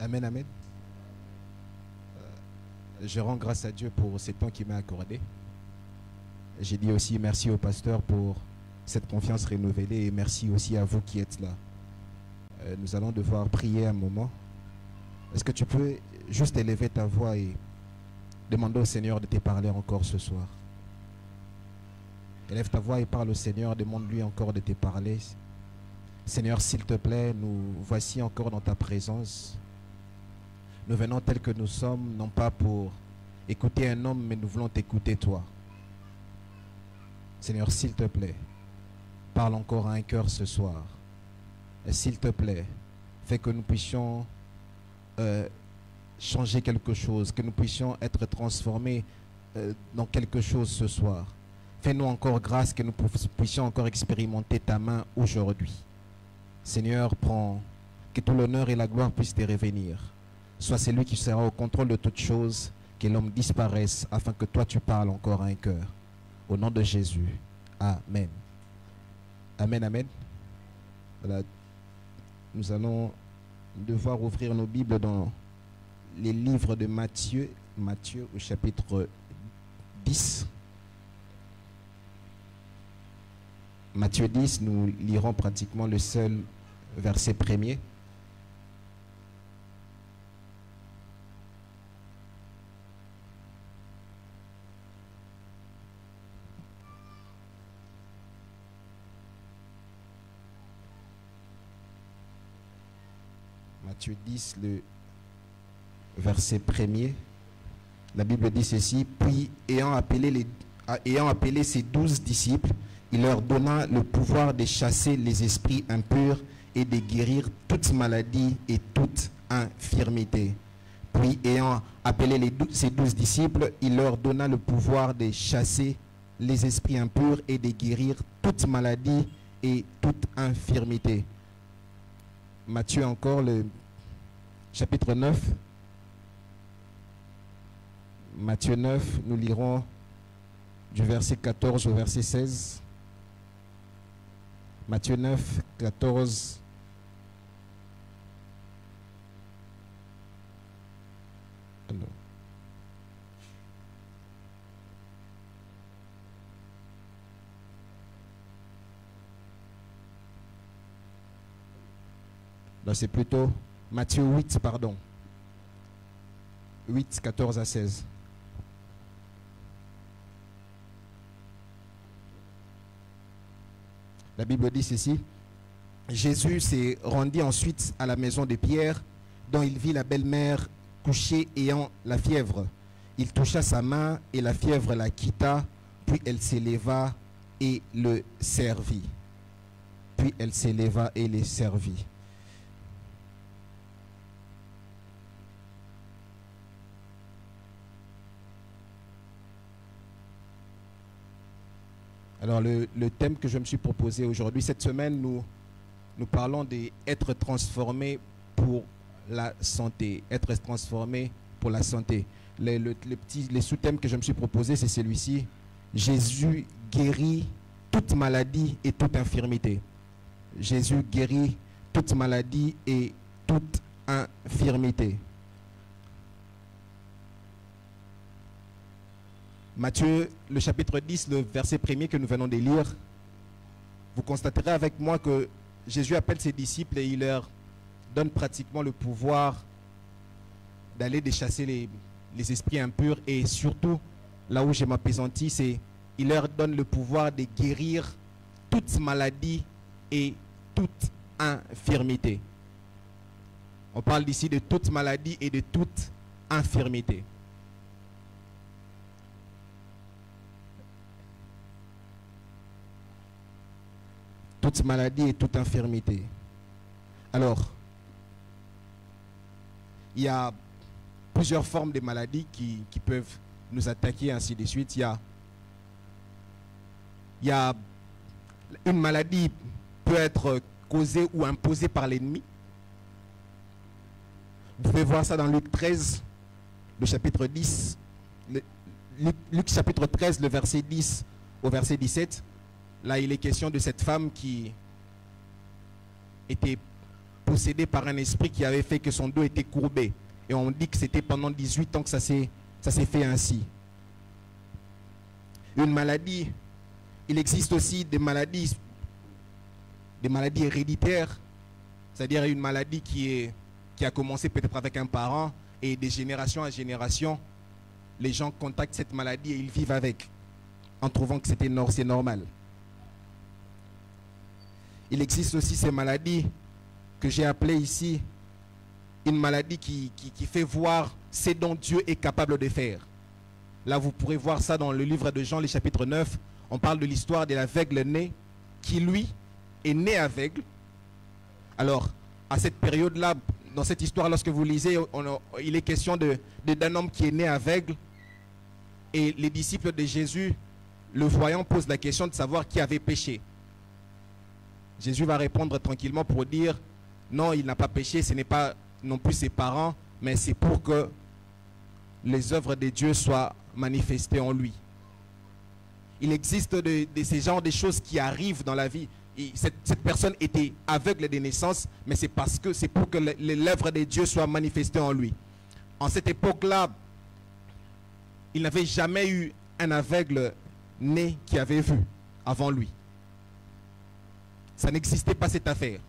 Amen, amen. Je rends grâce à Dieu pour ce temps qu'il m'a accordé. J'ai dit aussi merci au pasteur pour cette confiance renouvelée et merci aussi à vous qui êtes là. Nous allons devoir prier un moment. Est-ce que tu peux juste élever ta voix et demander au Seigneur de te parler encore ce soir? Élève ta voix et parle au Seigneur, demande-lui encore de te parler. Seigneur, s'il te plaît, nous voici encore dans ta présence. Nous venons tels que nous sommes, non pas pour écouter un homme, mais nous voulons t'écouter toi. Seigneur, s'il te plaît, parle encore à un cœur ce soir. Et s'il te plaît, fais que nous puissions changer quelque chose, que nous puissions être transformés dans quelque chose ce soir. Fais-nous encore grâce que nous puissions encore expérimenter ta main aujourd'hui. Seigneur, prends que tout l'honneur et la gloire puissent te revenir. Sois celui qui sera au contrôle de toutes choses, que l'homme disparaisse afin que toi tu parles encore à un cœur. Au nom de Jésus. Amen. Amen, amen. Voilà. Nous allons devoir ouvrir nos Bibles dans les livres de Matthieu. Matthieu au chapitre 10. Matthieu 10, nous lirons pratiquement le seul verset premier. Matthieu 10, le verset premier. La Bible dit ceci: puis ayant appelé ses 12 disciples, il leur donna le pouvoir de chasser les esprits impurs et de guérir toute maladie et toute infirmité. Puis ayant appelé ses 12 disciples, il leur donna le pouvoir de chasser les esprits impurs et de guérir toute maladie et toute infirmité. Matthieu encore, le chapitre 9. Matthieu 9, nous lirons du verset 14 au verset 16. Matthieu 9, 14. Alors. Là, c'est plutôt Matthieu 8, pardon. 8, 14 à 16. La Bible dit ceci: Jésus s'est rendu ensuite à la maison de Pierre, dont il vit la belle-mère couchée ayant la fièvre. Il toucha sa main et la fièvre la quitta, puis elle s'éleva et le servit. Puis elle s'éleva et les servit. Alors le thème que je me suis proposé aujourd'hui, cette semaine, nous parlons d'être transformé pour la santé. Être transformé pour la santé. Les sous-thèmes que je me suis proposé, c'est celui-ci: Jésus guérit toute maladie et toute infirmité. Jésus guérit toute maladie et toute infirmité. Matthieu, le chapitre 10, le verset premier que nous venons de lire, vous constaterez avec moi que Jésus appelle ses disciples et il leur donne pratiquement le pouvoir d'aller chasser les esprits impurs, et surtout, là où je m'appesantis, c'est il leur donne le pouvoir de guérir toute maladie et toute infirmité. On parle ici de toute maladie et de toute infirmité. Toute maladie et toute infirmité. Alors, il y a plusieurs formes de maladies qui peuvent nous attaquer, ainsi de suite. Il y a une maladie peut être causée ou imposée par l'ennemi. Vous pouvez voir ça dans Luc 13, le chapitre 10. Luc chapitre 13, le verset 10 au verset 17. Là, il est question de cette femme qui était possédé par un esprit qui avait fait que son dos était courbé. Et on dit que c'était pendant 18 ans que ça s'est fait ainsi. Une maladie, il existe aussi des maladies héréditaires, c'est-à-dire une maladie qui a commencé peut-être avec un parent et de génération à génération, les gens contactent cette maladie et ils vivent avec, en trouvant que c'est normal. Il existe aussi ces maladies que j'ai appelées ici, une maladie qui fait voir ce dont Dieu est capable de faire. Là, vous pourrez voir ça dans le livre de Jean, le chapitre 9. On parle de l'histoire de l'aveugle né, qui lui est né aveugle. Alors, à cette période-là, dans cette histoire, lorsque vous lisez, il est question d'un homme qui est né aveugle. Et les disciples de Jésus, le voyant, posent la question de savoir qui avait péché. Jésus va répondre tranquillement pour dire, non, il n'a pas péché, ce n'est pas non plus ses parents, mais c'est pour que les œuvres de Dieu soient manifestées en lui. Il existe de ces genres de choses qui arrivent dans la vie. Cette personne était aveugle de naissance, mais c'est pour que l'œuvre de Dieu soit manifestée en lui. En cette époque-là, il n'avait jamais eu un aveugle né qui avait vu avant lui. Ça n'existait pas cette affaire.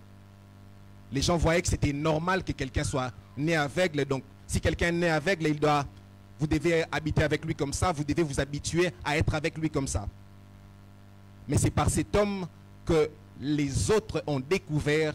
Les gens voyaient que c'était normal que quelqu'un soit né aveugle. Donc, si quelqu'un est né aveugle, vous devez habiter avec lui comme ça, vous devez vous habituer à être avec lui comme ça. Mais c'est par cet homme que les autres ont découvert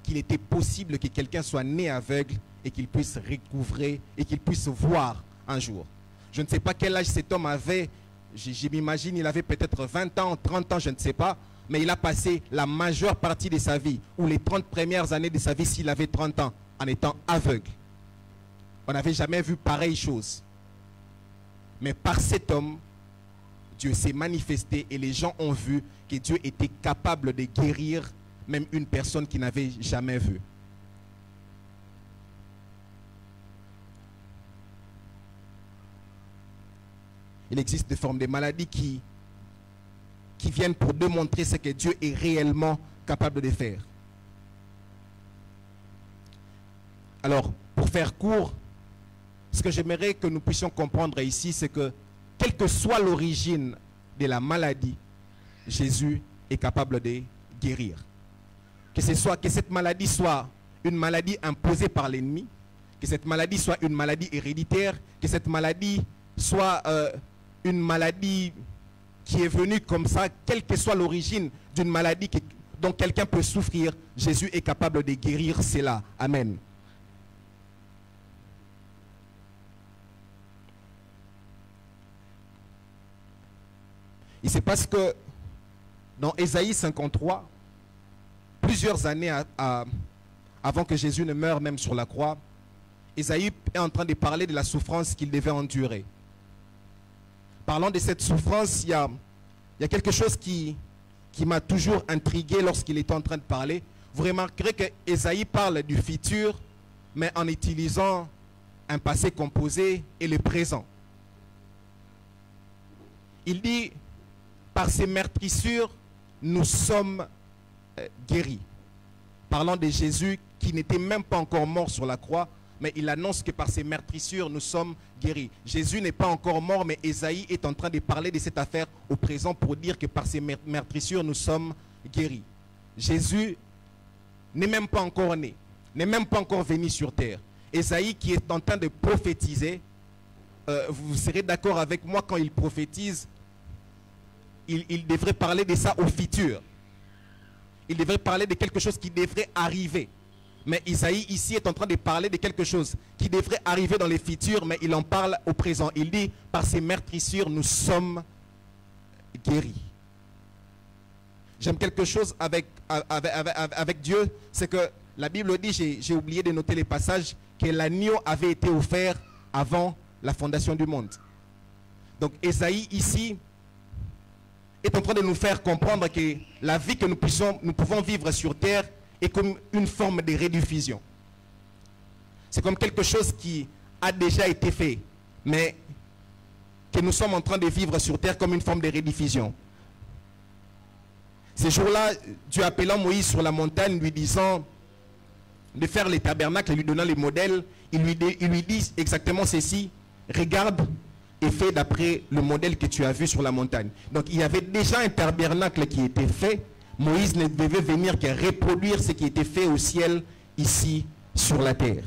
qu'il était possible que quelqu'un soit né aveugle et qu'il puisse recouvrer et qu'il puisse voir un jour. Je ne sais pas quel âge cet homme avait, je m'imagine il avait peut-être 20 ans, 30 ans, je ne sais pas, mais il a passé la majeure partie de sa vie, ou les 30 premières années de sa vie s'il avait 30 ans, en étant aveugle. On n'avait jamais vu pareille chose. Mais par cet homme, Dieu s'est manifesté et les gens ont vu que Dieu était capable de guérir même une personne qui n'avait jamais vu. Il existe des formes de maladies qui viennent pour démontrer ce que Dieu est réellement capable de faire. Alors, pour faire court, ce que j'aimerais que nous puissions comprendre ici, c'est que quelle que soit l'origine de la maladie, Jésus est capable de guérir. Que cette maladie soit une maladie imposée par l'ennemi, que cette maladie soit une maladie héréditaire, que cette maladie soit une maladie qui est venue comme ça, quelle que soit l'origine d'une maladie dont quelqu'un peut souffrir, Jésus est capable de guérir cela. Amen. Il se passe que dans Ésaïe 53, plusieurs années avant que Jésus ne meure même sur la croix, Ésaïe est en train de parler de la souffrance qu'il devait endurer. Parlant de cette souffrance, il y a quelque chose qui m'a toujours intrigué lorsqu'il était en train de parler. Vous remarquerez que Ésaïe parle du futur, mais en utilisant un passé composé et le présent. Il dit, par ses meurtrissures, nous sommes guéris. Parlant de Jésus qui n'était même pas encore mort sur la croix, mais il annonce que par ses meurtrissures, nous sommes guéris. Jésus n'est pas encore mort, mais Ésaïe est en train de parler de cette affaire au présent pour dire que par ses meurtrissures, nous sommes guéris. Jésus n'est même pas encore né, n'est même pas encore venu sur terre. Ésaïe qui est en train de prophétiser, vous serez d'accord avec moi quand il prophétise, il devrait parler de ça au futur. Il devrait parler de quelque chose qui devrait arriver. Mais Isaïe ici est en train de parler de quelque chose qui devrait arriver dans les futurs, mais il en parle au présent. Il dit, par ses meurtrissures, nous sommes guéris. J'aime quelque chose avec Dieu, c'est que la Bible dit, j'ai oublié de noter les passages, que l'agneau avait été offert avant la fondation du monde. Donc Isaïe ici est en train de nous faire comprendre que la vie que nous pouvons vivre sur terre est comme une forme de rediffusion. C'est comme quelque chose qui a déjà été fait, mais que nous sommes en train de vivre sur terre comme une forme de rediffusion. Ces jours-là, Dieu appelant Moïse sur la montagne, lui disant, de faire les tabernacles, lui donnant les modèles, il lui dit exactement ceci: regarde et fais d'après le modèle que tu as vu sur la montagne. Donc il y avait déjà un tabernacle qui était fait. Moïse ne devait venir que reproduire ce qui était fait au ciel, ici sur la terre.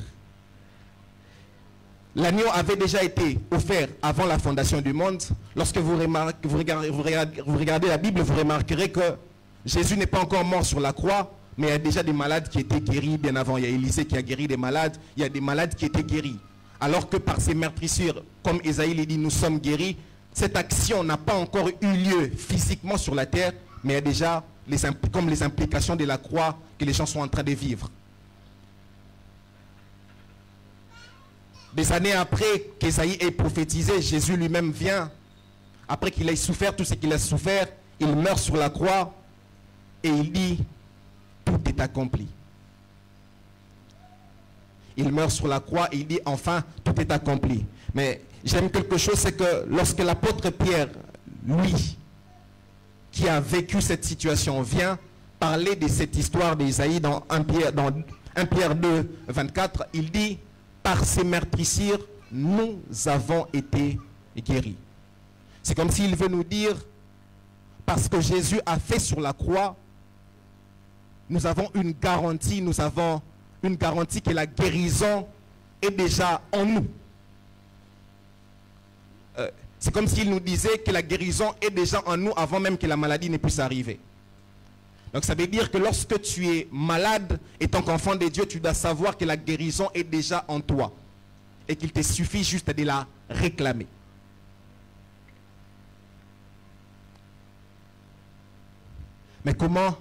L'agneau avait déjà été offert avant la fondation du monde. Lorsque vous regardez la Bible, vous remarquerez que Jésus n'est pas encore mort sur la croix, mais il y a déjà des malades qui étaient guéris bien avant. Il y a Élisée qui a guéri des malades, il y a des malades qui étaient guéris. Alors que par ces meurtrissures, comme Ésaïe l'a dit, nous sommes guéris, cette action n'a pas encore eu lieu physiquement sur la terre, mais il y a déjà comme les implications de la croix que les gens sont en train de vivre. Des années après qu'Ésaïe ait prophétisé, Jésus lui-même vient. Après qu'il ait souffert tout ce qu'il a souffert, il meurt sur la croix et il dit: tout est accompli. Il meurt sur la croix et il dit: enfin, tout est accompli. Mais j'aime quelque chose, c'est que lorsque l'apôtre Pierre, lui, qui a vécu cette situation, vient parler de cette histoire d'Ésaïe dans 1 Pierre 2, 24, il dit: par ces meurtrissures, nous avons été guéris. C'est comme s'il veut nous dire, parce que Jésus a fait sur la croix, nous avons une garantie que la guérison est déjà en nous. C'est comme s'il nous disait que la guérison est déjà en nous avant même que la maladie ne puisse arriver. Donc ça veut dire que lorsque tu es malade, étant qu'enfant de Dieu, tu dois savoir que la guérison est déjà en toi. Et qu'il te suffit juste de la réclamer. Mais comment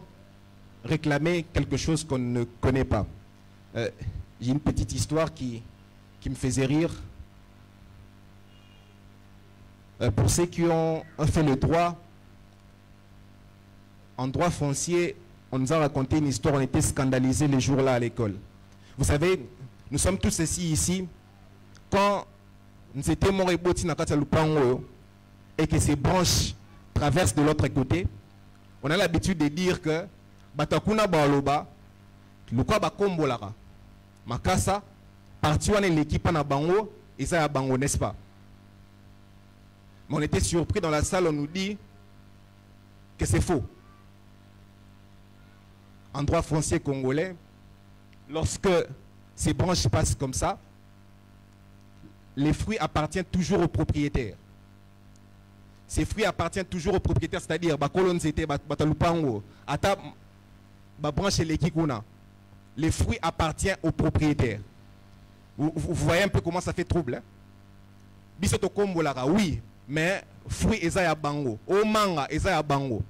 réclamer quelque chose qu'on ne connaît pas? J'ai une petite histoire qui me faisait rire. Pour ceux qui ont fait le droit, en droit foncier, on nous a raconté une histoire, on était scandalisés les jours-là à l'école. Vous savez, nous sommes tous ici, quand nous étions morts et que ces branches traversent de l'autre côté, on a l'habitude de dire que Batakuna Baoloba, Luka Bakombolara, Makasa, parti on est l'équipe à Bango, et ça à Bango, n'est-ce pas? Mais on était surpris dans la salle, on nous dit que c'est faux. En droit foncier congolais, lorsque ces branches passent comme ça, les fruits appartiennent toujours au propriétaire. Ces fruits appartiennent toujours au propriétaire, c'est-à-dire les fruits appartiennent au propriétaire. Vous voyez un peu comment ça fait trouble, hein? Oui, mais fruits eza bango, o manga eza bango.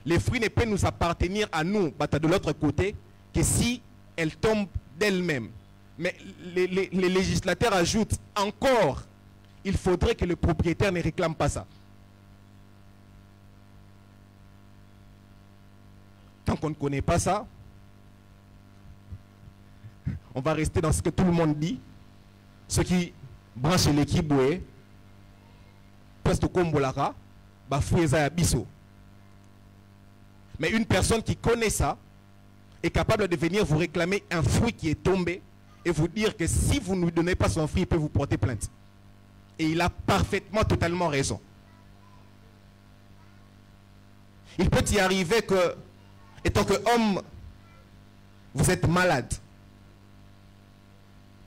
Les fruits ne peuvent nous appartenir à nous, de l'autre côté, que si elles tombent d'elles-mêmes. Mais les législateurs ajoutent encore, il faudrait que le propriétaire ne réclame pas ça. Tant qu'on ne connaît pas ça, on va rester dans ce que tout le monde dit. Ceux qui branchent l'équipe, presque comme Bolara, Bafoueza Abisso. Mais une personne qui connaît ça est capable de venir vous réclamer un fruit qui est tombé et vous dire que si vous ne lui donnez pas son fruit, il peut vous porter plainte. Et il a parfaitement, totalement raison. Il peut y arriver que, étant qu'homme, vous êtes malade.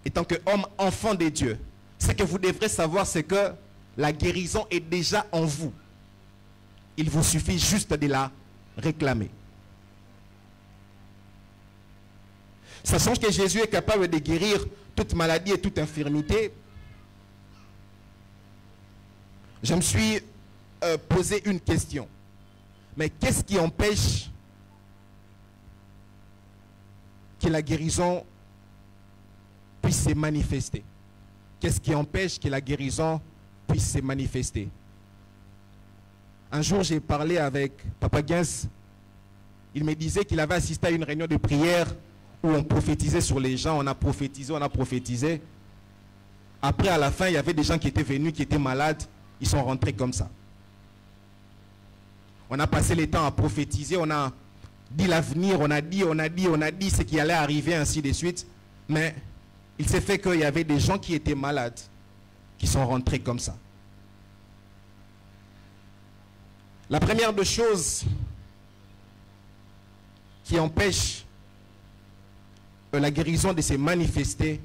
Étant qu'homme, enfant de Dieu, ce que vous devrez savoir, c'est que la guérison est déjà en vous. Il vous suffit juste de la réclamer. Sachant que Jésus est capable de guérir toute maladie et toute infirmité, je me suis posé une question. Mais qu'est-ce qui empêche que la guérison puisse se manifester? Qu'est-ce qui empêche que la guérison puisse se manifester? Un jour, j'ai parlé avec Papa Gens. Il me disait qu'il avait assisté à une réunion de prière où on prophétisait sur les gens. On a prophétisé. Après, à la fin, il y avait des gens qui étaient venus, qui étaient malades. Ils sont rentrés comme ça. On a passé le temps à prophétiser. On a dit l'avenir, on a dit ce qui allait arriver, ainsi de suite. Mais il s'est fait qu'il y avait des gens qui étaient malades, qui sont rentrés comme ça. La première des choses qui empêche la guérison de se manifester,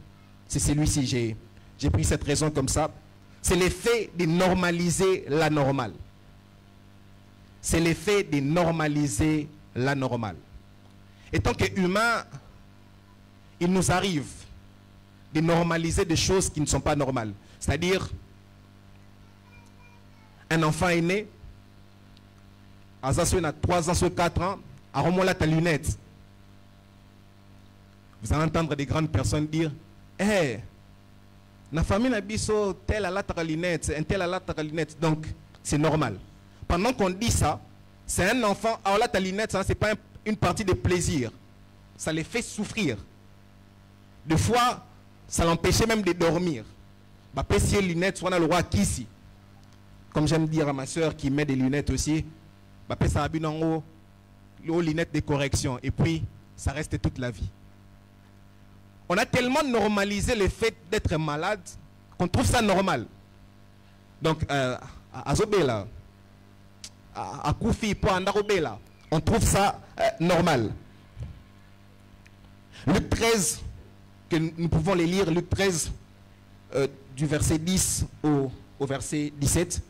c'est celui-ci. J'ai pris cette raison comme ça. C'est l'effet de normaliser la normale. C'est l'effet de normaliser la normale. Et tant qu'humains, il nous arrive de normaliser des choses qui ne sont pas normales. C'est-à-dire, un enfant est né, à 3 ans, 4 ans, à remonter ta lunette. Vous allez entendre des grandes personnes dire, hey, la famille n'a pas tel à la lunette, un tel à la lunette. Donc, c'est normal. Pendant qu'on dit ça, c'est un enfant, alors là, ta lunette, ce n'est pas une partie de plaisir. Ça les fait souffrir. Des fois, ça l'empêchait même de dormir. Bah, pessier lunettes, soit dans le roi Kissi. Comme j'aime dire à ma soeur qui met des lunettes aussi, bah, ça a bu en haut, les lunettes de correction. Et puis, ça reste toute la vie. On a tellement normalisé le fait d'être malade qu'on trouve ça normal. Donc, à Zobela, à Koufi, on trouve ça normal. Luc 13, que nous pouvons les lire, Luc 13, du verset 10 au verset 17.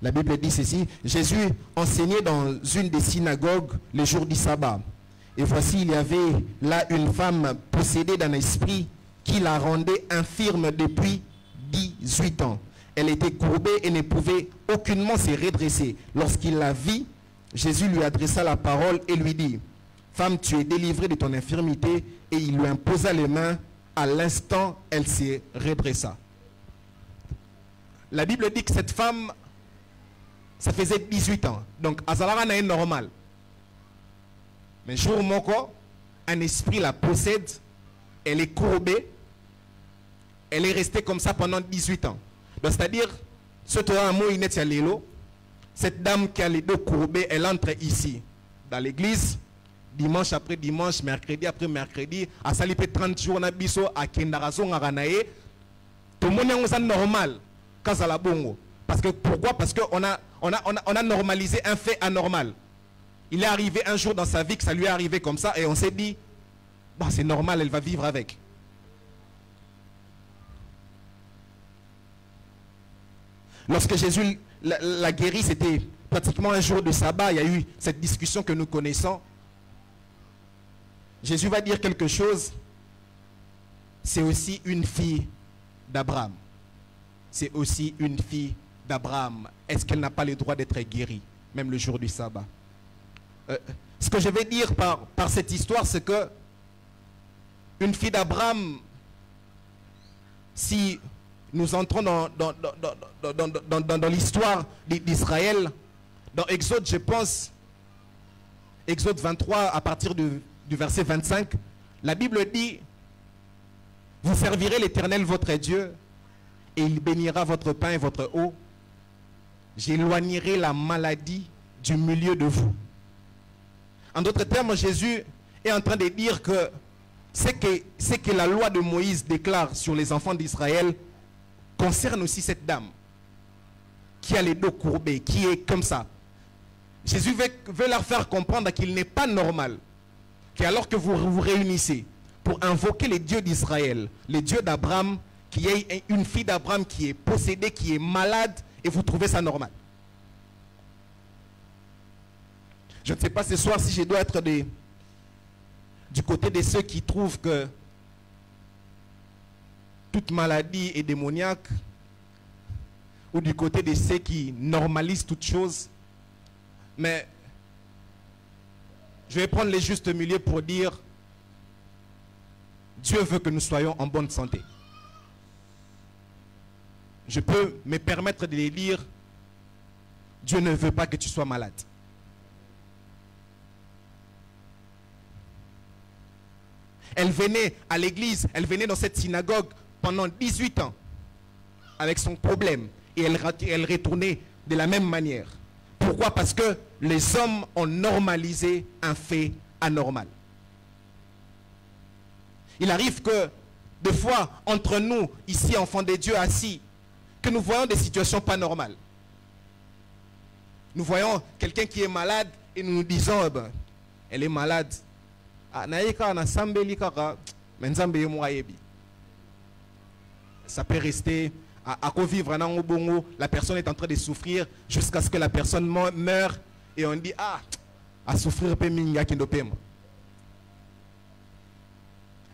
La Bible dit ceci, Jésus enseignait dans une des synagogues le jour du sabbat. Et voici, il y avait là une femme possédée d'un esprit qui la rendait infirme depuis 18 ans. Elle était courbée et ne pouvait aucunement se redresser. Lorsqu'il la vit, Jésus lui adressa la parole et lui dit, « Femme, tu es délivrée de ton infirmité. » Et il lui imposa les mains. À l'instant, elle s'est redressa. La Bible dit que cette femme, ça faisait 18 ans. Donc, Azalara n'est normal. Mais jour moko, un esprit la possède, elle est courbée, elle est restée comme ça pendant 18 ans. C'est-à-dire, cette dame qui a les deux courbés, elle entre ici, dans l'église, dimanche après dimanche, mercredi après mercredi, à Salipé 30 jours, à Bisso, à Kendarazo, à Ranae, tout le monde est normal, Kazalabongo. Parce que pourquoi? Parce qu'on a normalisé un fait anormal. Il est arrivé un jour dans sa vie que ça lui est arrivé comme ça et on s'est dit, bah, c'est normal, elle va vivre avec. Lorsque Jésus l'a guéri, c'était pratiquement un jour de sabbat. Il y a eu cette discussion que nous connaissons. Jésus va dire quelque chose. C'est aussi une fille d'Abraham. C'est aussi une fille d'Abraham. Est-ce qu'elle n'a pas le droit d'être guérie, même le jour du sabbat? Ce que je vais dire par cette histoire, c'est que une fille d'Abraham, si nous entrons dans l'histoire d'Israël, dans Exode, je pense, Exode 23, à partir du verset 25, la Bible dit, « Vous servirez l'Éternel votre Dieu, et il bénira votre pain et votre eau. J'éloignerai la maladie du milieu de vous. » En d'autres termes, Jésus est en train de dire que ce que la loi de Moïse déclare sur les enfants d'Israël concerne aussi cette dame qui a les dos courbés, qui est comme ça. Jésus veut leur faire comprendre qu'il n'est pas normal qu'alors que vous vous réunissez pour invoquer les dieux d'Israël, les dieux d'Abraham, qu'il y ait une fille d'Abraham qui est possédée, qui est malade, et vous trouvez ça normal. Je ne sais pas ce soir si je dois être du côté de ceux qui trouvent que toute maladie est démoniaque, ou du côté de ceux qui normalisent toutes choses. Mais je vais prendre les justes milieux pour dire Dieu veut que nous soyons en bonne santé. Je peux me permettre de les dire Dieu ne veut pas que tu sois malade. Elle venait à l'église, elle venait dans cette synagogue pendant 18 ans avec son problème. Et elle retournait de la même manière. Pourquoi? Parce que les hommes ont normalisé un fait anormal. Il arrive que, des fois, entre nous, ici, enfants de Dieu assis, que nous voyons des situations pas normales. Nous voyons quelqu'un qui est malade et nous nous disons, eh ben, elle est malade. Ça peut rester à vivre la personne est en train de souffrir jusqu'à ce que la personne meure et on dit à souffrir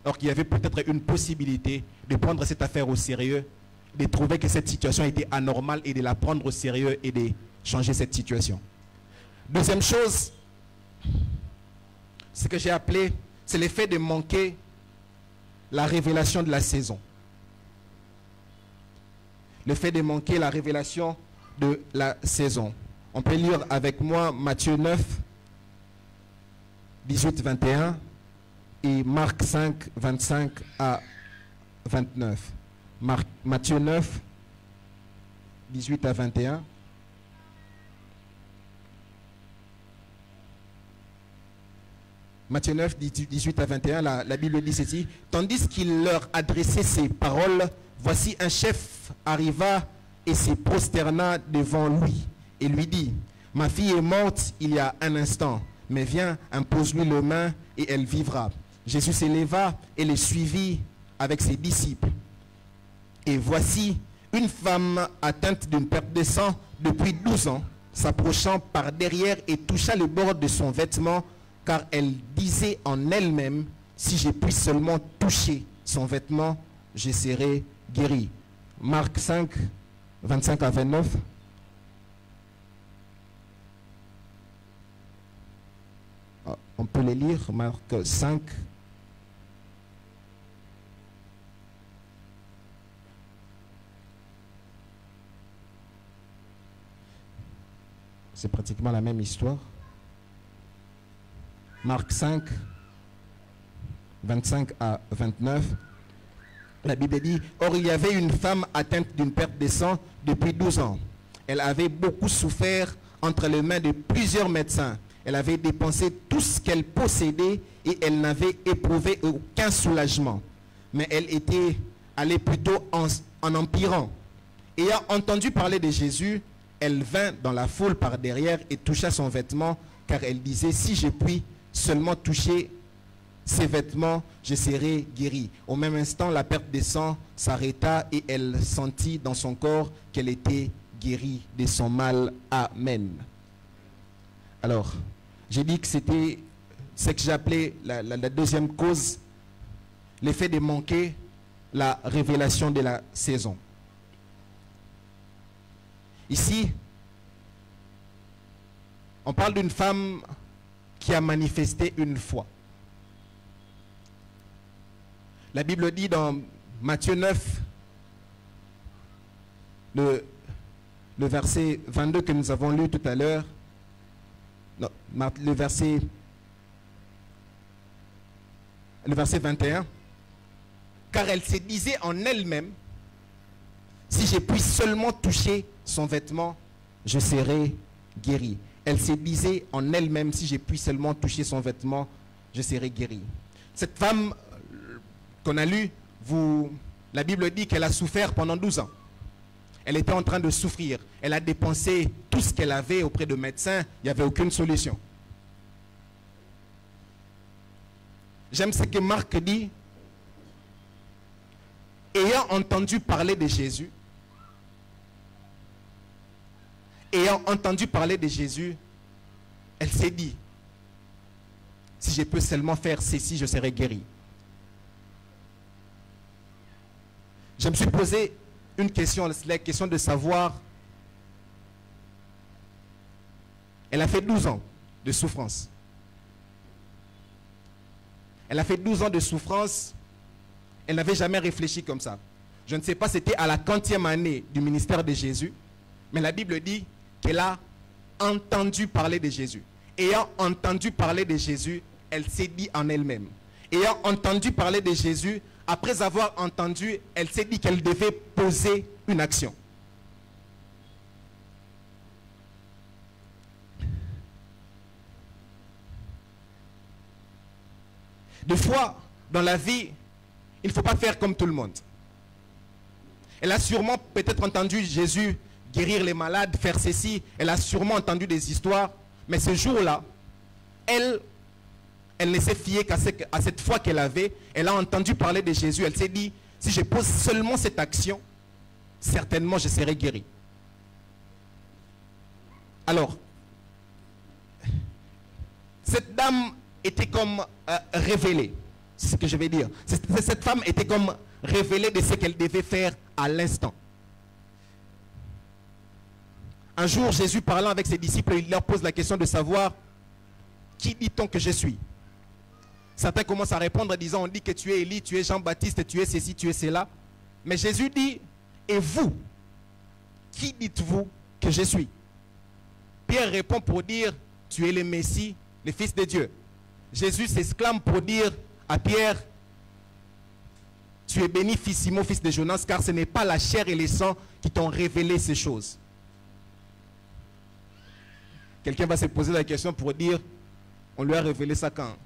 alors qu'il y avait peut-être une possibilité de prendre cette affaire au sérieux, de trouver que cette situation était anormale et de la prendre au sérieux et de changer cette situation. Deuxième chose, ce que j'ai appelé, c'est l'effet de manquer la révélation de la saison. Le fait de manquer la révélation de la saison. On peut lire avec moi Matthieu 9, 18-21 et Marc 5, 25 à 29. Matthieu 9, 18 à 21. Matthieu 9, 18 à 21, la Bible dit ceci. Tandis qu'il leur adressait ces paroles, voici un chef arriva et se prosterna devant lui et lui dit, ma fille est morte il y a un instant, mais viens, impose-lui les mains et elle vivra. Jésus s'éleva et le suivit avec ses disciples. Et voici une femme atteinte d'une perte de sang depuis 12 ans, s'approchant par derrière et toucha le bord de son vêtement, car elle disait en elle-même, si je puis seulement toucher son vêtement, je serai guéri. Marc 5, 25 à 29. On peut les lire, Marc 5. C'est pratiquement la même histoire. Marc 5, 25 à 29. La Bible dit, or il y avait une femme atteinte d'une perte de sang depuis 12 ans. Elle avait beaucoup souffert entre les mains de plusieurs médecins. Elle avait dépensé tout ce qu'elle possédait et elle n'avait éprouvé aucun soulagement. Mais elle était allée plutôt en empirant. Ayant entendu parler de Jésus, elle vint dans la foule par derrière et toucha son vêtement, car elle disait, si je puis seulement toucher ses vêtements, je serai guérie. Au même instant, la perte de sang s'arrêta et elle sentit dans son corps qu'elle était guérie de son mal. Amen. Alors, j'ai dit que c'était ce que j'appelais la deuxième cause, l'effet de manquer la révélation de la saison. Ici, on parle d'une femme qui a manifesté une foi. La Bible dit dans Matthieu 9, le verset 22 que nous avons lu tout à l'heure, le verset 21, car elle se disait en elle-même, si je puis seulement toucher son vêtement, je serai guérie. Elle se disait en elle-même, si je puis seulement toucher son vêtement, je serai guérie. Cette femme qu'on a lue, la Bible dit qu'elle a souffert pendant 12 ans. Elle était en train de souffrir. Elle a dépensé tout ce qu'elle avait auprès de médecins. Il n'y avait aucune solution. J'aime ce que Marc dit. Ayant entendu parler de Jésus, elle s'est dit, si je peux seulement faire ceci, je serai guérie. Je me suis posé une question, la question de savoir, elle a fait 12 ans de souffrance. Elle a fait 12 ans de souffrance, elle n'avait jamais réfléchi comme ça. Je ne sais pas, c'était à la 40e année du ministère de Jésus, mais la Bible dit qu'elle a entendu parler de Jésus. Ayant entendu parler de Jésus, elle s'est dit en elle-même. Ayant entendu parler de Jésus, après avoir entendu, elle s'est dit qu'elle devait poser une action. Des fois, dans la vie, il ne faut pas faire comme tout le monde. Elle a sûrement peut-être entendu Jésus guérir les malades, faire ceci. Elle a sûrement entendu des histoires. Mais ce jour-là, elle ne s'est fiée qu'à cette foi qu'elle avait. Elle a entendu parler de Jésus. Elle s'est dit, si je pose seulement cette action, certainement je serai guéri. Alors, cette dame était comme révélée. C'est ce que je vais dire. Cette femme était comme révélée de ce qu'elle devait faire à l'instant. Un jour, Jésus parlant avec ses disciples, il leur pose la question de savoir qui dit-on que je suis. Certains commencent à répondre en disant, on dit que tu es Élie, tu es Jean-Baptiste, tu es ceci, tu es cela. Mais Jésus dit, et vous, qui dites-vous que je suis? Pierre répond pour dire, tu es le Messie, le Fils de Dieu. Jésus s'exclame pour dire à Pierre, tu es béni, fils Simon, fils de Jonas, car ce n'est pas la chair et les sangs qui t'ont révélé ces choses. Quelqu'un va se poser la question pour dire, on lui a révélé ça quand?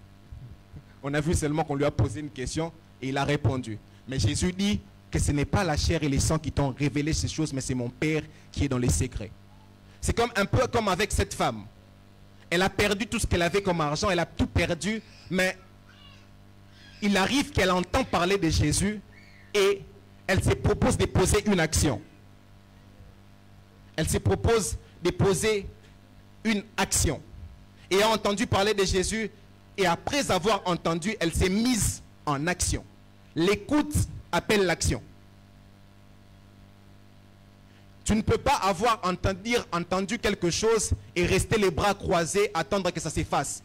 On a vu seulement qu'on lui a posé une question et il a répondu. Mais Jésus dit que ce n'est pas la chair et les sangs qui t'ont révélé ces choses, mais c'est mon Père qui est dans les secrets. C'est comme un peu comme avec cette femme. Elle a perdu tout ce qu'elle avait comme argent, elle a tout perdu, mais il arrive qu'elle entend parler de Jésus et elle se propose de poser une action. Elle se propose de poser une action. Et a entendu parler de Jésus et après avoir entendu, elle s'est mise en action. L'écoute appelle l'action. Tu ne peux pas avoir entendu quelque chose et rester les bras croisés, attendre que ça s'efface.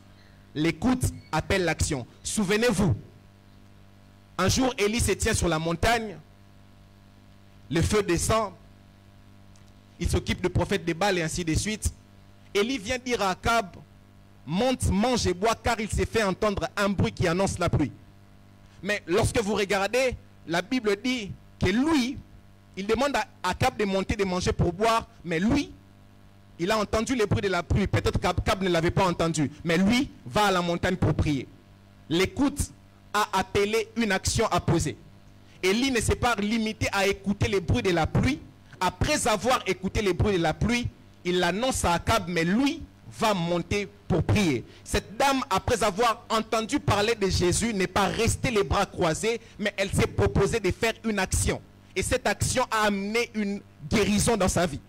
L'écoute appelle l'action. Souvenez-vous, un jour, Élie se tient sur la montagne, le feu descend, il s'occupe du prophète de Baal et ainsi de suite. Élie vient dire à Akab, monte, mange et bois, car il s'est fait entendre un bruit qui annonce la pluie. Mais lorsque vous regardez, la Bible dit que lui, il demande à Akab de monter, de manger pour boire, mais lui, il a entendu le bruit de la pluie. Peut-être qu'Akab ne l'avait pas entendu, mais lui va à la montagne pour prier. L'écoute a appelé une action à poser. Élie ne s'est pas limité à écouter les bruits de la pluie. Après avoir écouté les bruits de la pluie, il l'annonce à Akab, mais lui va monter pour prier. Cette dame, après avoir entendu parler de Jésus, n'est pas restée les bras croisés, mais elle s'est proposée de faire une action. Et cette action a amené une guérison dans sa vie.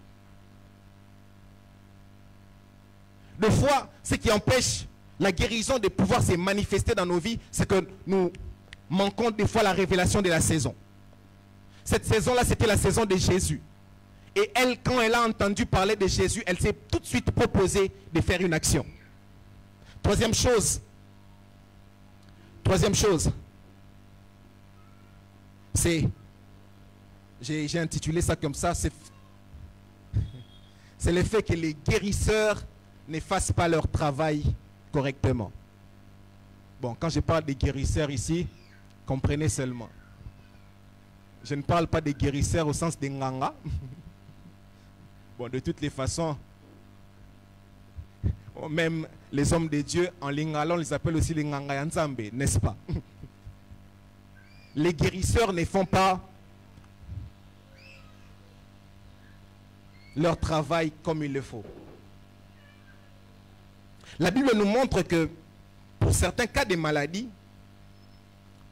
Des fois, ce qui empêche la guérison de pouvoir se manifester dans nos vies, c'est que nous manquons des fois la révélation de la saison. Cette saison-là, c'était la saison de Jésus. Et elle, quand elle a entendu parler de Jésus, elle s'est tout de suite proposée de faire une action. Troisième chose, c'est, j'ai intitulé ça comme ça, c'est le fait que les guérisseurs ne fassent pas leur travail correctement. Bon, quand je parle des guérisseurs ici, comprenez seulement. Je ne parle pas des guérisseurs au sens des nganga. Bon, de toutes les façons, même les hommes de Dieu, en lingala, on les appelle aussi les nganga yanzambe, n'est-ce pas? Les guérisseurs ne font pas leur travail comme il le faut. La Bible nous montre que pour certains cas de maladie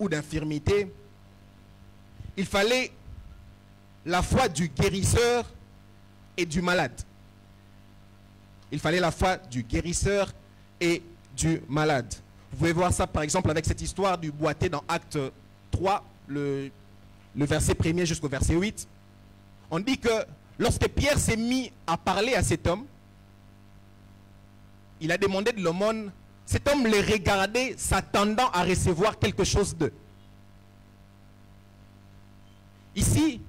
ou d'infirmité, il fallait la foi du guérisseur et du malade. Il fallait la foi du guérisseur et du malade. Vous pouvez voir ça par exemple avec cette histoire du boiteux dans Acte 3, le verset 1er jusqu'au verset 8. On dit que lorsque Pierre s'est mis à parler à cet homme, il a demandé de l'aumône. Cet homme le regardait, s'attendant à recevoir quelque chose d'eux. Ici,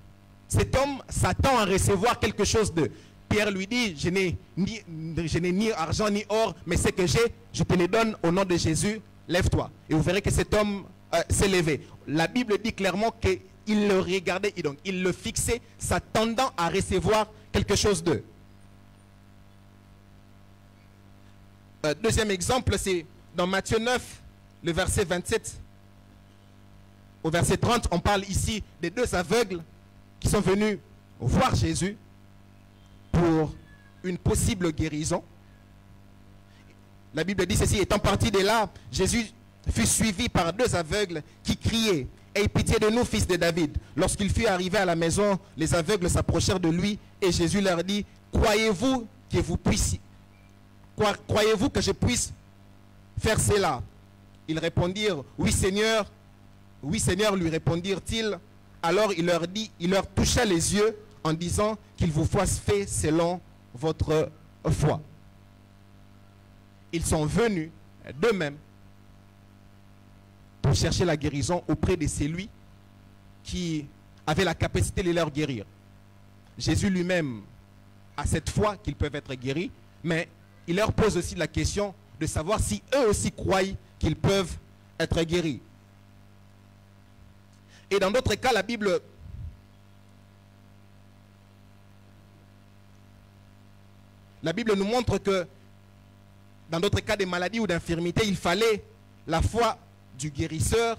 cet homme s'attend à recevoir quelque chose d'eux. Pierre lui dit, je n'ai ni argent ni or, mais ce que j'ai, je te le donne au nom de Jésus. lève-toi. Et vous verrez que cet homme s'est levé. La Bible dit clairement qu'il le regardait et donc il le fixait, s'attendant à recevoir quelque chose d'eux. Deuxième exemple, c'est dans Matthieu 9, le verset 27 au verset 30. On parle ici des deux aveugles qui sont venus voir Jésus pour une possible guérison. La Bible dit ceci: étant parti de là, Jésus fut suivi par deux aveugles qui criaient: aie pitié de nous, fils de David. Lorsqu'il fut arrivé à la maison, les aveugles s'approchèrent de lui et Jésus leur dit: croyez-vous que vous puissiez, croyez-vous que je puisse faire cela? Ils répondirent: oui Seigneur, lui répondirent-ils. Alors il leur toucha les yeux en disant qu'il vous fasse fait selon votre foi. Ils sont venus d'eux-mêmes pour chercher la guérison auprès de celui qui avait la capacité de leur guérir. Jésus lui-même a cette foi qu'ils peuvent être guéris, mais il leur pose aussi la question de savoir si eux aussi croient qu'ils peuvent être guéris. Et dans d'autres cas, la Bible nous montre que dans d'autres cas de maladies ou d'infirmités, il fallait la foi du guérisseur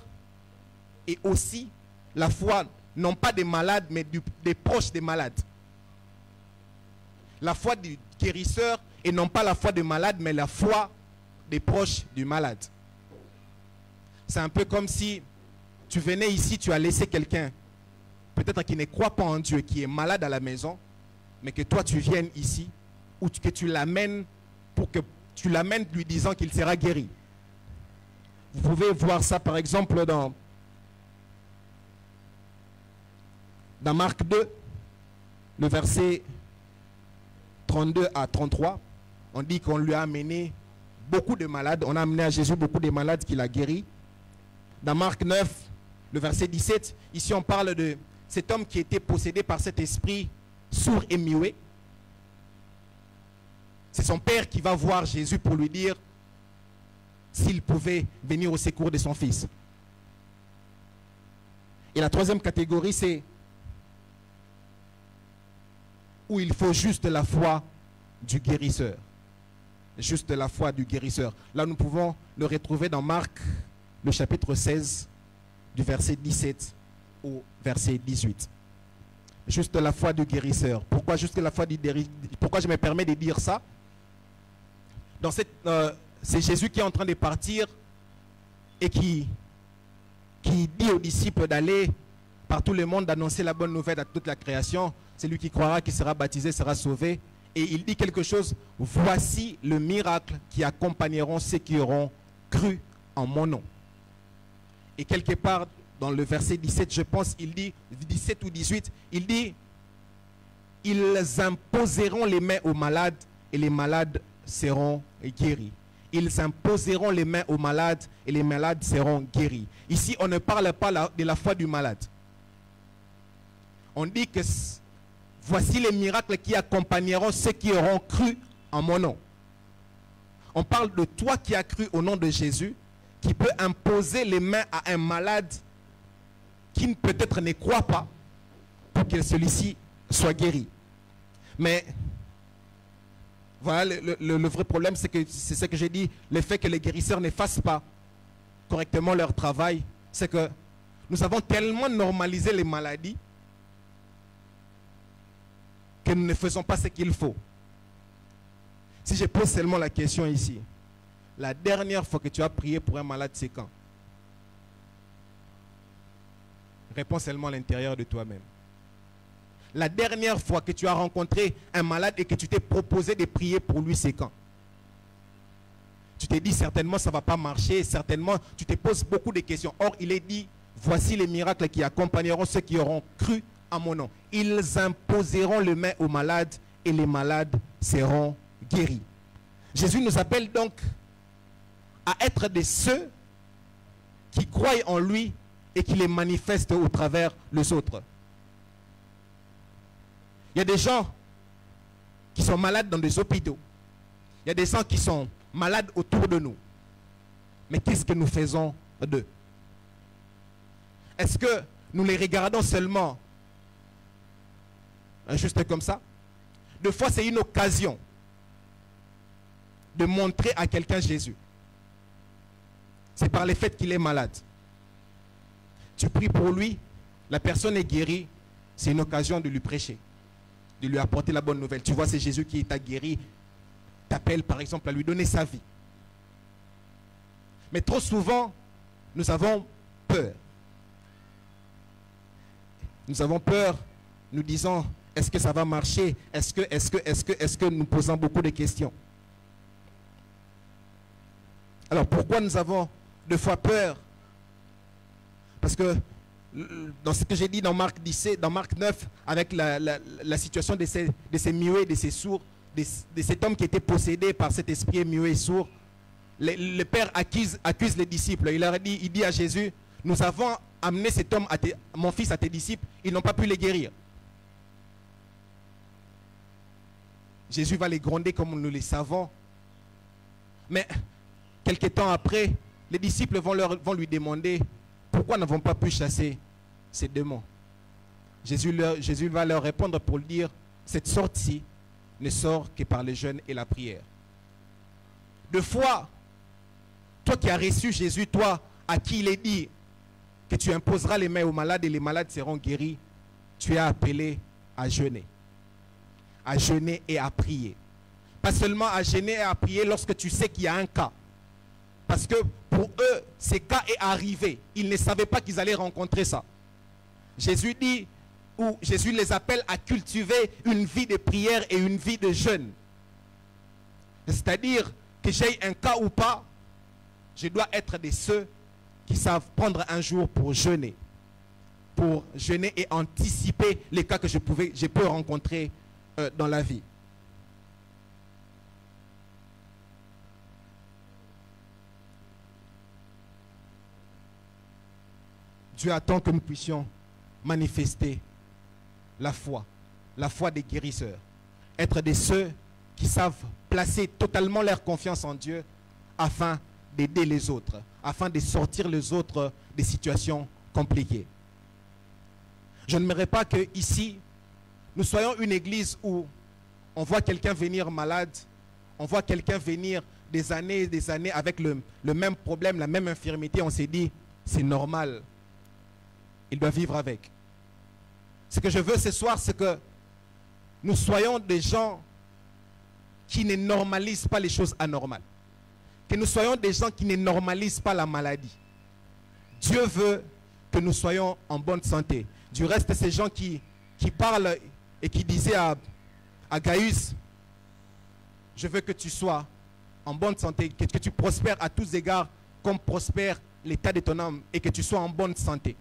et aussi la foi non pas des malades mais des proches des malades. La foi du guérisseur et non pas la foi des malades mais la foi des proches du malade. C'est un peu comme si tu venais ici, tu as laissé quelqu'un, peut-être qui ne croit pas en Dieu, qui est malade à la maison, mais que toi tu viennes ici, ou que tu l'amènes pour que tu l'amènes lui disant qu'il sera guéri. Vous pouvez voir ça par exemple dans Marc 2, le verset 32 à 33. On dit qu'on lui a amené beaucoup de malades, on a amené à Jésus beaucoup de malades qu'il a guéris. Dans Marc 9, le verset 17, ici on parle de cet homme qui était possédé par cet esprit sourd et muet. C'est son père qui va voir Jésus pour lui dire s'il pouvait venir au secours de son fils. Et la troisième catégorie, c'est où il faut juste la foi du guérisseur. Juste la foi du guérisseur. Là, nous pouvons le retrouver dans Marc, le chapitre 16, du verset 17 au verset 18. Juste la foi du guérisseur. Pourquoi juste la foi du guérisseur? Pourquoi je me permets de dire ça? C'est Jésus qui est en train de partir et qui dit aux disciples d'aller par tout le monde, d'annoncer la bonne nouvelle à toute la création. Celui qui croira, qui sera baptisé, sera sauvé. Et il dit quelque chose: voici le miracle qui accompagneront ceux qui auront cru en mon nom. Et quelque part dans le verset 17, je pense, il dit, 17 ou 18, il dit: ils imposeront les mains aux malades et les malades seront guéris. Ils imposeront les mains aux malades et les malades seront guéris. Ici, on ne parle pas de la foi du malade. On dit que voici les miracles qui accompagneront ceux qui auront cru en mon nom. On parle de toi qui as cru au nom de Jésus, qui peut imposer les mains à un malade qui peut-être ne croit pas pour que celui-ci soit guéri. Mais voilà, le vrai problème, c'est ce que j'ai dit, le fait que les guérisseurs ne fassent pas correctement leur travail, c'est que nous avons tellement normalisé les maladies que nous ne faisons pas ce qu'il faut. Si je pose seulement la question ici, la dernière fois que tu as prié pour un malade, c'est quand? Réponds seulement à l'intérieur de toi-même. La dernière fois que tu as rencontré un malade et que tu t'es proposé de prier pour lui, c'est quand? Tu t'es dit certainement ça ne va pas marcher, certainement tu te poses beaucoup de questions. Or, il est dit, voici les miracles qui accompagneront ceux qui auront cru en mon nom. Ils imposeront les mains aux malades et les malades seront guéris. Jésus nous appelle donc à être de ceux qui croient en lui et qui les manifestent au travers les autres. Il y a des gens qui sont malades dans des hôpitaux. Il y a des gens qui sont malades autour de nous. Mais qu'est-ce que nous faisons d'eux? Est-ce que nous les regardons seulement juste comme ça? Des fois, c'est une occasion de montrer à quelqu'un Jésus. C'est par le fait qu'il est malade. Tu pries pour lui, la personne est guérie, c'est une occasion de lui prêcher, de lui apporter la bonne nouvelle. Tu vois, c'est Jésus qui t'a guéri, t'appelle par exemple à lui donner sa vie. Mais trop souvent, nous avons peur. Nous avons peur, nous disons, est-ce que ça va marcher? Est-ce que nous posons beaucoup de questions? Alors pourquoi nous avons deux fois peur? Parce que dans ce que j'ai dit dans Marc 17, dans Marc 9, avec la situation de ces muets, de ces sourds, de cet homme qui était possédé par cet esprit muet et sourd, le Père accuse les disciples. Il dit à Jésus, nous avons amené cet homme, mon fils, à tes disciples, ils n'ont pas pu les guérir. Jésus va les gronder comme nous le savons. Mais quelques temps après, les disciples vont lui demander pourquoi n'avons pas pu chasser ces démons. Jésus va leur répondre pour dire, cette sortie ne sort que par le jeûne et la prière. Deux fois, toi qui as reçu Jésus, toi à qui il est dit que tu imposeras les mains aux malades et les malades seront guéris, tu es appelé à jeûner. À jeûner et à prier. Pas seulement à jeûner et à prier lorsque tu sais qu'il y a un cas. Parce que pour eux, ce cas est arrivé. Ils ne savaient pas qu'ils allaient rencontrer ça. Jésus dit, ou Jésus les appelle à cultiver une vie de prière et une vie de jeûne. C'est-à-dire que j'ai un cas ou pas, je dois être de ceux qui savent prendre un jour pour jeûner et anticiper les cas que je peux rencontrer dans la vie. Dieu attend que nous puissions manifester la foi des guérisseurs, être de ceux qui savent placer totalement leur confiance en Dieu afin d'aider les autres, afin de sortir les autres des situations compliquées. Je n'aimerais pas que ici, nous soyons une église où on voit quelqu'un venir malade, on voit quelqu'un venir des années et des années avec le même problème, la même infirmité, on s'est dit, c'est normal, il doit vivre avec. Ce que je veux ce soir, c'est que nous soyons des gens qui ne normalisent pas les choses anormales. Que nous soyons des gens qui ne normalisent pas la maladie. Dieu veut que nous soyons en bonne santé. Du reste, ces gens qui parlent et qui disaient à Gaius, je veux que tu sois en bonne santé, que tu prospères à tous égards comme prospère l'état de ton âme et que tu sois en bonne santé.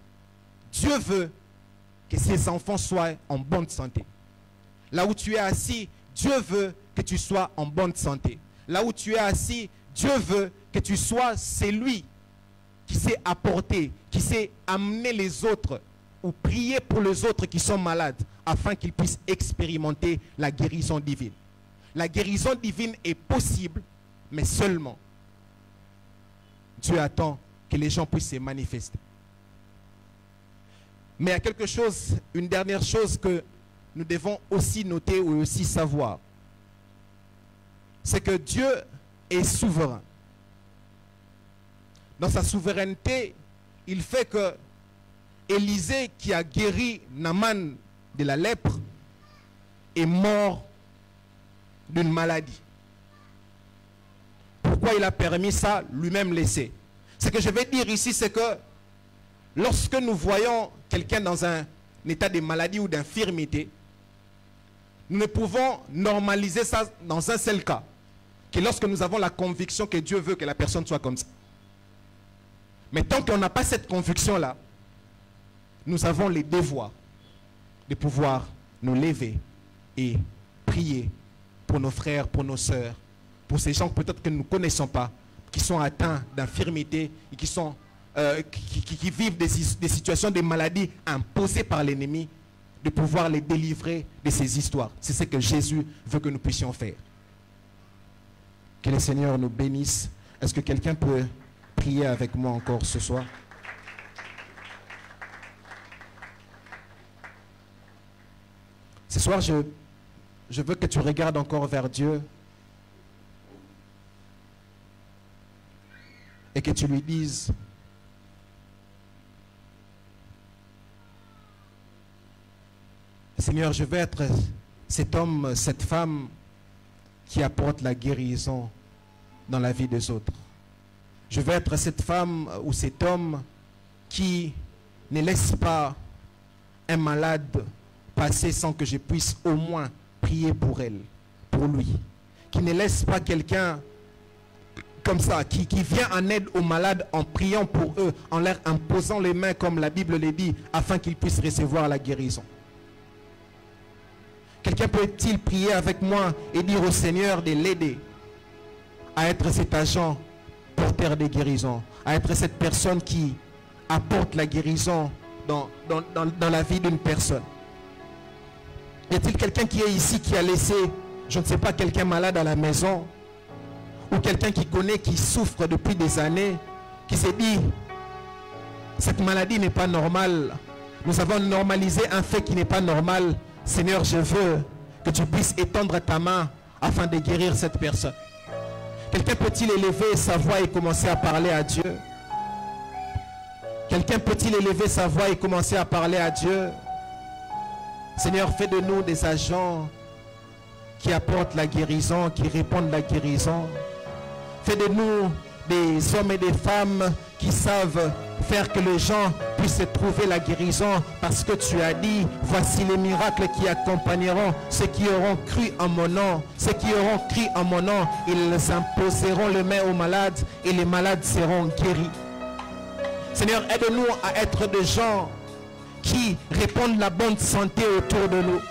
Dieu veut que ses enfants soient en bonne santé. Là où tu es assis, Dieu veut que tu sois en bonne santé. Là où tu es assis, Dieu veut que tu sois celui qui sait apporter, qui sait amener les autres ou prier pour les autres qui sont malades afin qu'ils puissent expérimenter la guérison divine. La guérison divine est possible, mais seulement Dieu attend que les gens puissent se manifester. Mais il y a quelque chose, une dernière chose que nous devons aussi noter ou aussi savoir. C'est que Dieu est souverain. Dans sa souveraineté, il fait que Élisée, qui a guéri Naaman de la lèpre, est mort d'une maladie. Pourquoi il a permis ça? Lui-même le sait. Ce que je vais dire ici, c'est que lorsque nous voyons quelqu'un dans un état de maladie ou d'infirmité, nous ne pouvons normaliser ça dans un seul cas, que lorsque nous avons la conviction que Dieu veut que la personne soit comme ça. Mais tant qu'on n'a pas cette conviction-là, nous avons les devoirs de pouvoir nous lever et prier pour nos frères, pour nos sœurs, pour ces gens peut-être que nous ne connaissons pas, qui sont atteints d'infirmité et qui vivent des situations de maladies imposées par l'ennemi, de pouvoir les délivrer de ces histoires. C'est ce que Jésus veut que nous puissions faire. Que le Seigneur nous bénisse. Est-ce que quelqu'un peut prier? prier avec moi encore ce soir? Ce soir, je veux que tu regardes encore vers Dieu et que tu lui dises: Seigneur, je veux être cet homme, cette femme qui apporte la guérison dans la vie des autres. Je veux être cette femme ou cet homme qui ne laisse pas un malade passer sans que je puisse au moins prier pour elle, pour lui. Qui ne laisse pas quelqu'un comme ça, qui vient en aide aux malades en priant pour eux, en leur imposant les mains comme la Bible le dit, afin qu'ils puissent recevoir la guérison. Quelqu'un peut-il prier avec moi et dire au Seigneur de l'aider à être cet agent porteur de guérison, à être cette personne qui apporte la guérison dans la vie d'une personne? Y a-t-il quelqu'un qui est ici qui a laissé, je ne sais pas, quelqu'un malade à la maison, ou quelqu'un qui connaît, qui souffre depuis des années, qui s'est dit: cette maladie n'est pas normale, nous avons normalisé un fait qui n'est pas normal. Seigneur, je veux que tu puisses étendre ta main afin de guérir cette personne. Quelqu'un peut-il élever sa voix et commencer à parler à Dieu? Quelqu'un peut-il élever sa voix et commencer à parler à Dieu? Seigneur, fais de nous des agents qui apportent la guérison, qui répondent la guérison. Fais de nous des hommes et des femmes qui savent faire que les gens puissent trouver la guérison, parce que tu as dit: voici les miracles qui accompagneront ceux qui auront cru en mon nom. Ceux qui auront cru en mon nom, ils imposeront les mains aux malades et les malades seront guéris. Seigneur, aide-nous à être des gens qui répondent la bonne santé autour de nous,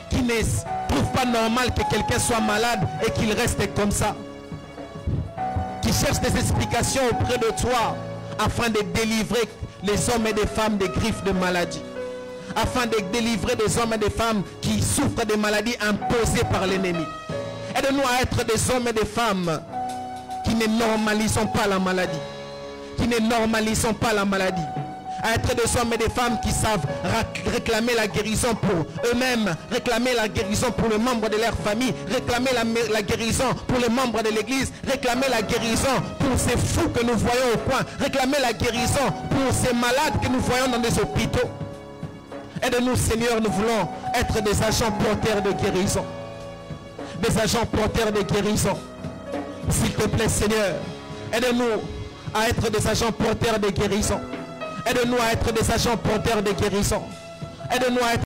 qui ne trouvent pas normal que quelqu'un soit malade et qu'il reste comme ça, qui cherchent des explications auprès de toi afin de délivrer les hommes et des femmes des griffes de maladie, afin de délivrer des hommes et des femmes qui souffrent des maladies imposées par l'ennemi. Aide-nous à être des hommes et des femmes qui ne normalisons pas la maladie, qui ne normalisons pas la maladie, à être des hommes et des femmes qui savent réclamer la guérison pour eux-mêmes, réclamer la guérison pour les membres de leur famille, réclamer la guérison pour les membres de l'église, réclamer la guérison pour ces fous que nous voyons au coin, réclamer la guérison pour ces malades que nous voyons dans des hôpitaux. Aide-nous, Seigneur, nous voulons être des agents porteurs de guérison. Des agents porteurs de guérison. S'il te plaît, Seigneur, aide-nous à être des agents porteurs de guérison. Aide-nous à être des agents porteurs de guérison. Aide-nous à être